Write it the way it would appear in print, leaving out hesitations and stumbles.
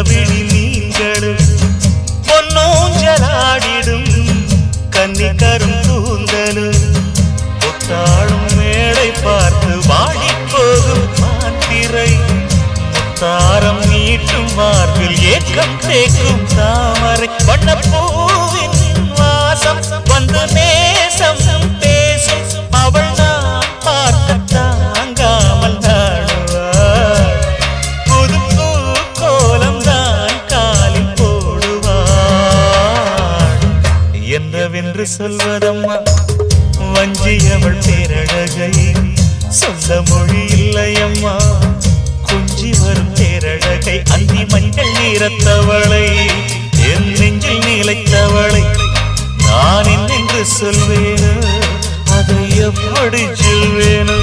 விழி மீன்களும் பொன்னூஞ்சலாடிடும் கன்னிக்கரும் கூந்தலும் ஒத்தாளும் மேடை பார்த்து வாடி போகும் மாத்திரை தாரம் நீட்டும் மார்பில் ஏக்கம் தேக்கும் தாமரை வண்ணப்பூவின் வாசம் வந்து நேசம் பேசும் அவள் நான் பார்க்க தாங்காமல் நாடுவாள் புது பூ கோலம் தான் காலில் போடுவாள் என்னவென்று சொல்வதம்மா வஞ்சியவள் பேரழகை சொந்த மொழி இல்லையம்மா கொஞ்சி வரும் தேரழகை அந்தி மஞ்சள் நீரத்தவளை என் நெஞ்சில் நிலைத்தவளை நான் என்னென்று சொல்வேனோ அதை எப்படி சொல்வேனோ